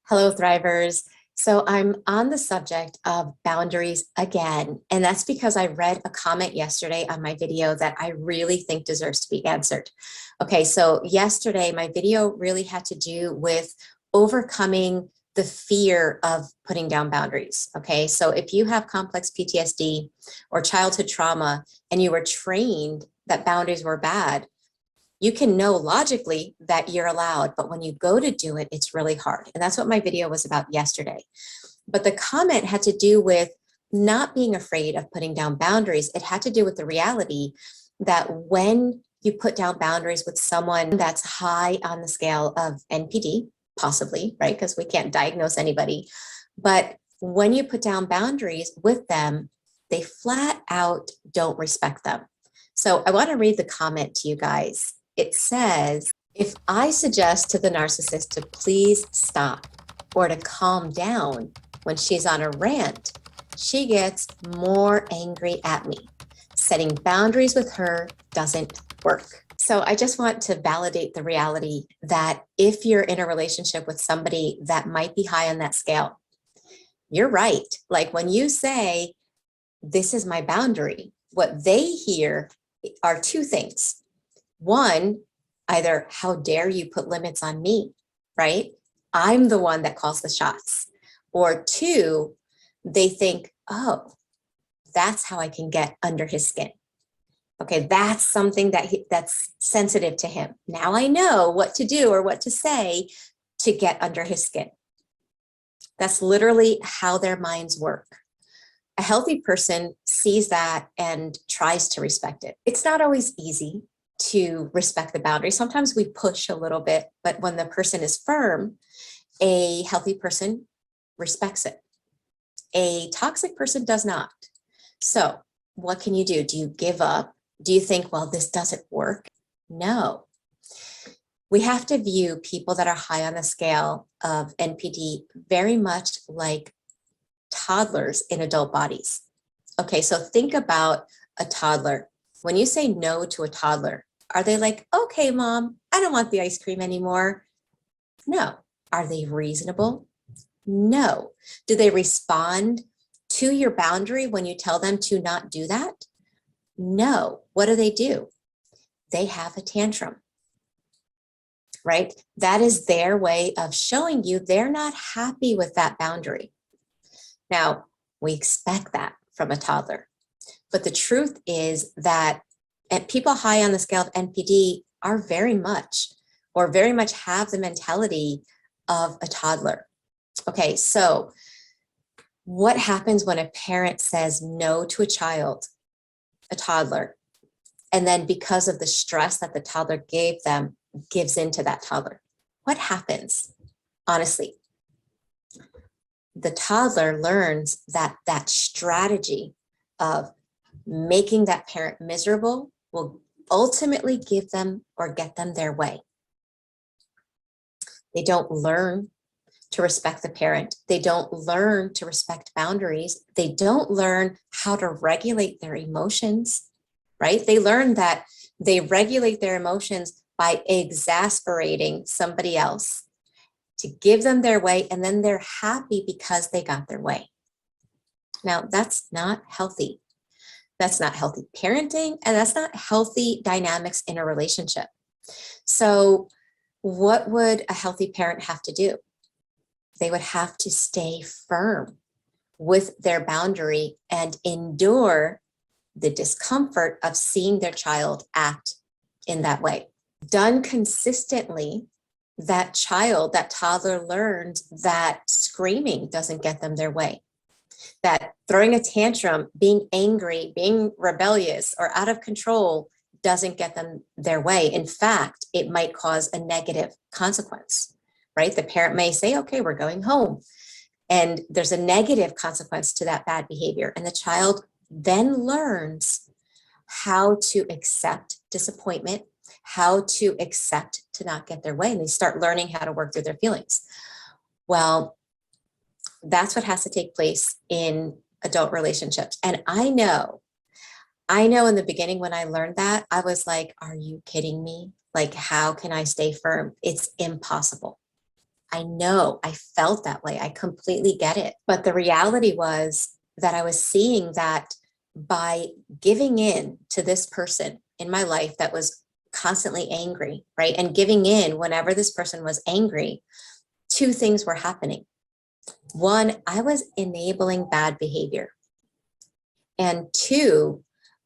Hello, Thrivers. So I'm on the subject of boundaries again, and that's because I read a comment yesterday on my video that I really think deserves to be answered. Okay, so yesterday my video really had to do with overcoming the fear of putting down boundaries. Okay, so if you have complex PTSD or childhood trauma and you were trained that boundaries were bad, you can know logically that you're allowed, but when you go to do it, it's really hard. And that's what my video was about yesterday. But the comment had to do with not being afraid of putting down boundaries. It had to do with the reality that when you put down boundaries with someone that's high on the scale of NPD, possibly, right? Because we can't diagnose anybody. But when you put down boundaries with them, they flat out don't respect them. So I want to read the comment to you guys. It says, if I suggest to the narcissist to please stop or to calm down when she's on a rant, she gets more angry at me. Setting boundaries with her doesn't work. So I just want to validate the reality that if you're in a relationship with somebody that might be high on that scale, you're right. Like when you say, this is my boundary, what they hear are two things. One, either how dare you put limits on me, right? I'm the one that calls the shots. Or two, they think, oh, that's how I can get under his skin. Okay, that's something that's sensitive to him. Now I know what to do or what to say to get under his skin. That's literally how their minds work. A healthy person sees that and tries to respect it. It's not always easy to respect the boundary. Sometimes we push a little bit, but when the person is firm, a healthy person respects it. A toxic person does not. So what can you do? Do you give up? Do you think, well, this doesn't work? No. We have to view people that are high on the scale of NPD very much like toddlers in adult bodies. Okay, so think about a toddler. When you say no to a toddler, are they like, okay, mom, I don't want the ice cream anymore? No. Are they reasonable? No. Do they respond to your boundary when you tell them to not do that? No. What do? They have a tantrum, right? That is their way of showing you they're not happy with that boundary. Now, we expect that from a toddler. But the truth is that people high on the scale of NPD are very much have the mentality of a toddler. Okay, so what happens when a parent says no to a toddler, and then because of the stress that the toddler gave them, gives into that toddler? What happens? Honestly, the toddler learns that that strategy of making that parent miserable will ultimately give them or get them their way. They don't learn to respect the parent. They don't learn to respect boundaries. They don't learn how to regulate their emotions, right? They learn that they regulate their emotions by exasperating somebody else to give them their way, and then they're happy because they got their way. Now, that's not healthy. That's not healthy parenting, and that's not healthy dynamics in a relationship. So what would a healthy parent have to do? They would have to stay firm with their boundary and endure the discomfort of seeing their child act in that way. Done consistently, that toddler learns that screaming doesn't get them their way. That throwing a tantrum, being angry, being rebellious, or out of control doesn't get them their way. In fact, it might cause a negative consequence, right? The parent may say, okay, we're going home. And there's a negative consequence to that bad behavior. And the child then learns how to accept disappointment, how to accept to not get their way. And they start learning how to work through their feelings. Well, that's what has to take place in adult relationships. And I know in the beginning when I learned that, I was like, are you kidding me? Like, how can I stay firm? It's impossible. I know, I felt that way. I completely get it. But the reality was that I was seeing that by giving in to this person in my life that was constantly angry, right? And giving in whenever this person was angry, two things were happening. One, I was enabling bad behavior. And two,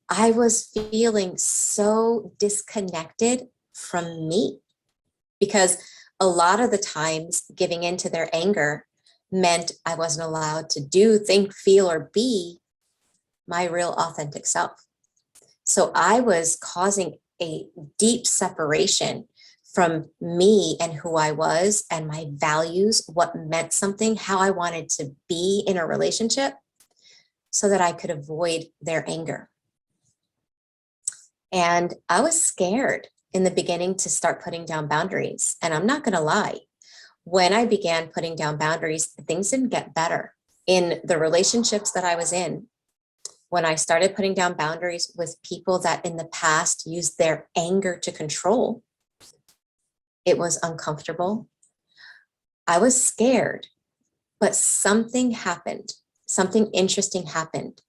I was feeling so disconnected from me because a lot of the times giving in to their anger meant I wasn't allowed to do, think, feel, or be my real authentic self. So I was causing a deep separation from me and who I was and my values, what meant something, how I wanted to be in a relationship so that I could avoid their anger. And I was scared in the beginning to start putting down boundaries. And I'm not going to lie, when I began putting down boundaries, things didn't get better. In the relationships that I was in, when I started putting down boundaries with people that in the past used their anger to control, it was uncomfortable. I was scared, but something happened. Something interesting happened.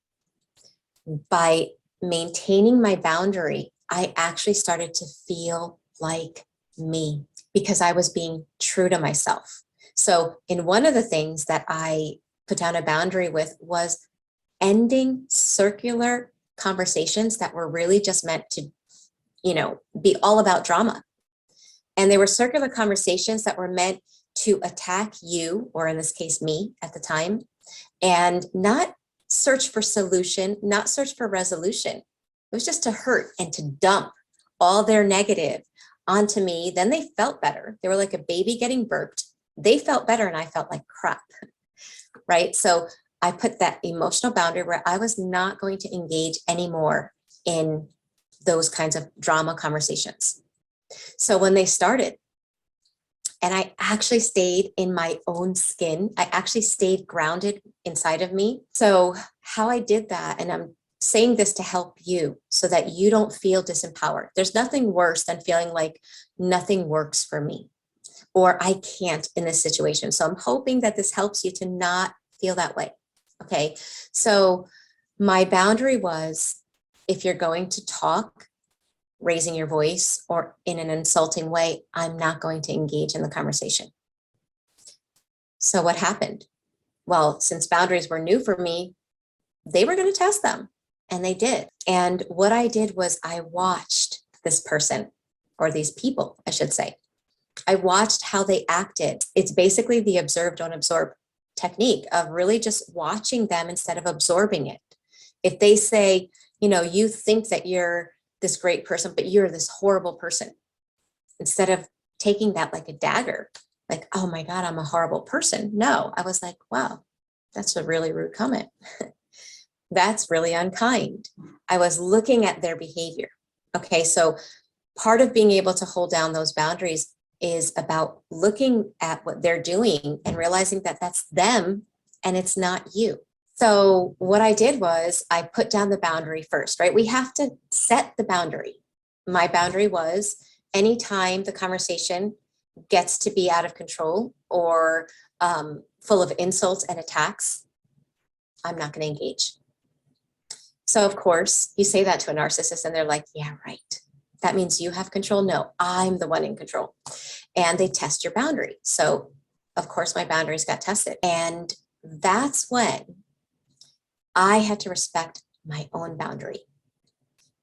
By maintaining my boundary, I actually started to feel like me because I was being true to myself. So, in one of the things that I put down a boundary with was ending circular conversations that were really just meant to, be all about drama. And they were circular conversations that were meant to attack you, or in this case, me at the time, and not search for solution, not search for resolution. It was just to hurt and to dump all their negative onto me. Then they felt better. They were like a baby getting burped. They felt better and I felt like crap, right? So I put that emotional boundary where I was not going to engage anymore in those kinds of drama conversations. So when they started, and I actually stayed in my own skin. I actually stayed grounded inside of me. So how I did that, and I'm saying this to help you so that you don't feel disempowered. There's nothing worse than feeling like nothing works for me or I can't in this situation. So I'm hoping that this helps you to not feel that way. Okay. So my boundary was, if you're going to talk, raising your voice or in an insulting way, I'm not going to engage in the conversation. So what happened? Well, since boundaries were new for me, they were going to test them, and they did. And what I did was I watched this person, or these people, I should say. I watched how they acted. It's basically the observe, don't absorb technique of really just watching them instead of absorbing it. If they say, you think that you're this great person, but you're this horrible person, instead of taking that like a dagger, like, oh my God, I'm a horrible person. No, I was like, wow, that's a really rude comment. That's really unkind. I was looking at their behavior. Okay, so part of being able to hold down those boundaries is about looking at what they're doing and realizing that that's them and it's not you. So what I did was I put down the boundary first, right? We have to set the boundary. My boundary was anytime the conversation gets to be out of control or full of insults and attacks, I'm not going to engage. So of course, you say that to a narcissist and they're like, yeah, right. That means you have control. No, I'm the one in control. And they test your boundary. So of course, my boundaries got tested. And that's when I had to respect my own boundary.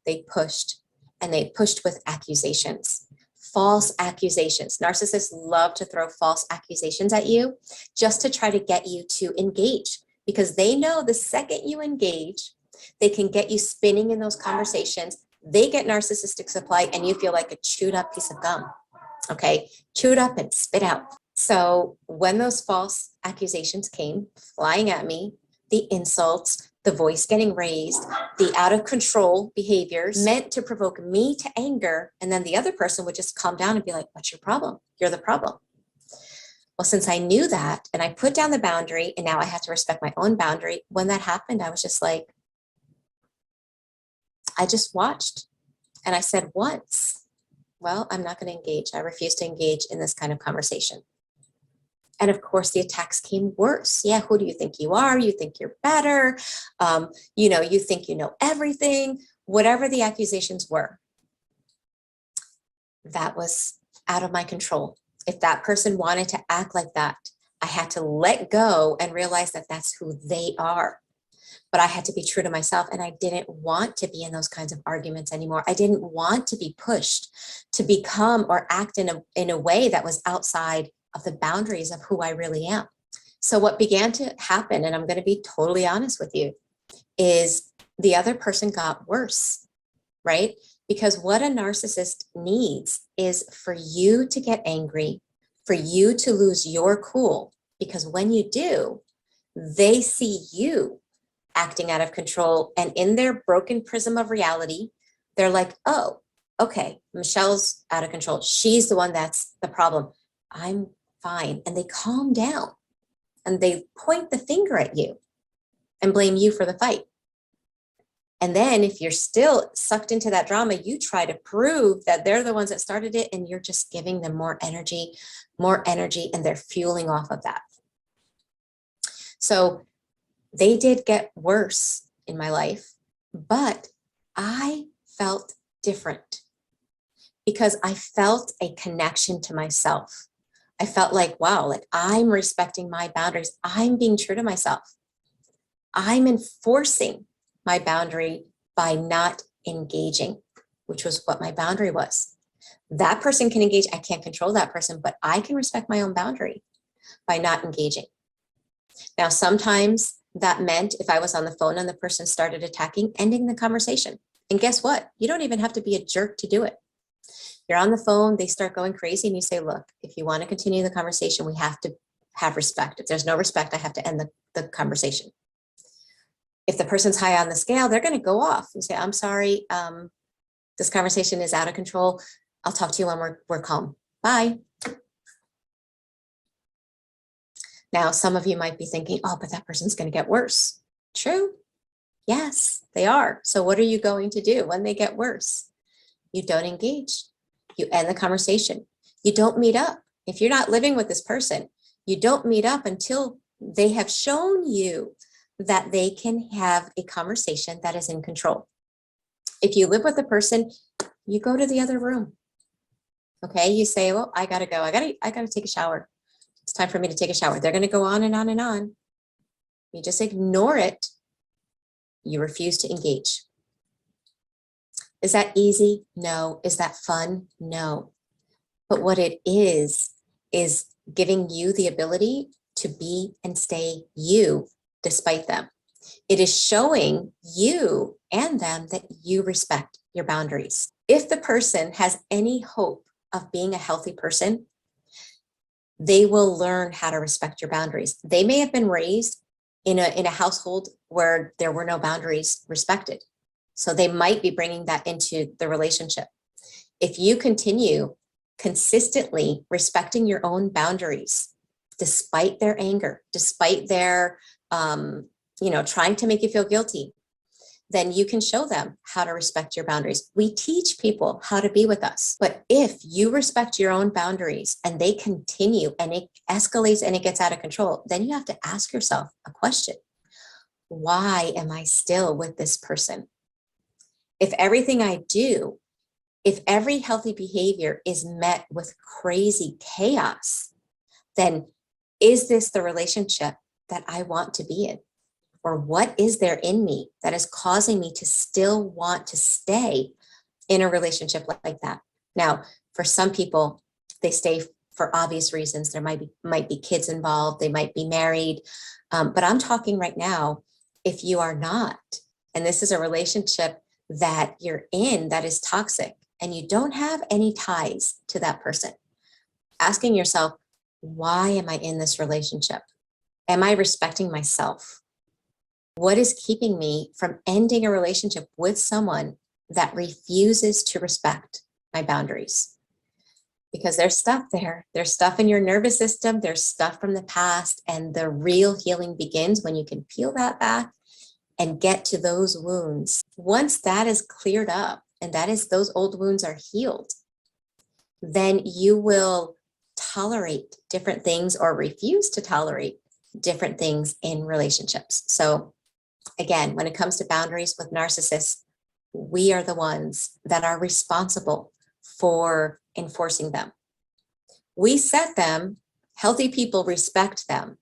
They pushed, and they pushed with accusations, false accusations. Narcissists love to throw false accusations at you just to try to get you to engage, because they know the second you engage, they can get you spinning in those conversations. They get narcissistic supply and you feel like a chewed up piece of gum. Okay, chewed up and spit out. So when those false accusations came flying at me, the insults, the voice getting raised, the out of control behaviors meant to provoke me to anger. And then the other person would just calm down and be like, what's your problem? You're the problem. Well, since I knew that and I put down the boundary and now I had to respect my own boundary, when that happened, I was just like, I just watched and I said once, well, I'm not going to engage. I refuse to engage in this kind of conversation. And of course, the attacks came worse. Yeah, who do you think you are? You think you're better. You think you know everything. Whatever the accusations were, that was out of my control. If that person wanted to act like that, I had to let go and realize that that's who they are. But I had to be true to myself, and I didn't want to be in those kinds of arguments anymore. I didn't want to be pushed to become or act in a way that was outside of the boundaries of who I really am. So what began to happen, and I'm going to be totally honest with you, is the other person got worse, right? Because what a narcissist needs is for you to get angry, for you to lose your cool, because when you do, they see you acting out of control, and in their broken prism of reality, they're like, oh, okay, Michelle's out of control. She's the one that's the problem. I'm fine. And they calm down and they point the finger at you and blame you for the fight. And then if you're still sucked into that drama, you try to prove that they're the ones that started it, and you're just giving them more energy, and they're fueling off of that. So they did get worse in my life, but I felt different because I felt a connection to myself. I felt like, wow, like I'm respecting my boundaries. I'm being true to myself. I'm enforcing my boundary by not engaging, which was what my boundary was. That person can engage. I can't control that person, but I can respect my own boundary by not engaging. Now, sometimes that meant if I was on the phone and the person started attacking, ending the conversation. And guess what? You don't even have to be a jerk to do it. You're on the phone, they start going crazy, and you say, look, if you want to continue the conversation, we have to have respect. If there's no respect, I have to end the conversation. If the person's high on the scale, they're going to go off and say, I'm sorry, this conversation is out of control. I'll talk to you when we're calm. Bye. Now, some of you might be thinking, oh, but that person's going to get worse. True. Yes, they are. So what are you going to do when they get worse? You don't engage. You end the conversation. You don't meet up. If you're not living with this person, you don't meet up until they have shown you that they can have a conversation that is in control. If you live with a person, you go to the other room. Okay, you say, well, I gotta go. I gotta take a shower. It's time for me to take a shower. They're gonna go on and on and on. You just ignore it. You refuse to engage. Is that easy? No. Is that fun? No. But what it is giving you the ability to be and stay you despite them. It is showing you and them that you respect your boundaries. If the person has any hope of being a healthy person, they will learn how to respect your boundaries. They may have been raised in a household where there were no boundaries respected. So they might be bringing that into the relationship. If you continue consistently respecting your own boundaries, despite their anger, despite their, trying to make you feel guilty, then you can show them how to respect your boundaries. We teach people how to be with us. But if you respect your own boundaries and they continue and it escalates and it gets out of control, then you have to ask yourself a question. Why am I still with this person? If everything I do, if every healthy behavior is met with crazy chaos, then is this the relationship that I want to be in? Or what is there in me that is causing me to still want to stay in a relationship like that? Now, for some people, they stay for obvious reasons. There might be kids involved, they might be married. But I'm talking right now, if you are not, and this is a relationship that you're in that is toxic, and you don't have any ties to that person, asking yourself, why am I in this relationship? Am I respecting myself? What is keeping me from ending a relationship with someone that refuses to respect my boundaries? Because there's stuff there. There's stuff in your nervous system. There's stuff from the past. And the real healing begins when you can peel that back and get to those wounds. Once that is cleared up, and those old wounds are healed, then you will tolerate different things or refuse to tolerate different things in relationships. So again, when it comes to boundaries with narcissists, we are the ones that are responsible for enforcing them. We set them, healthy people respect them,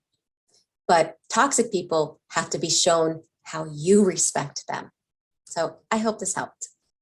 but toxic people have to be shown how you respect them. So I hope this helped.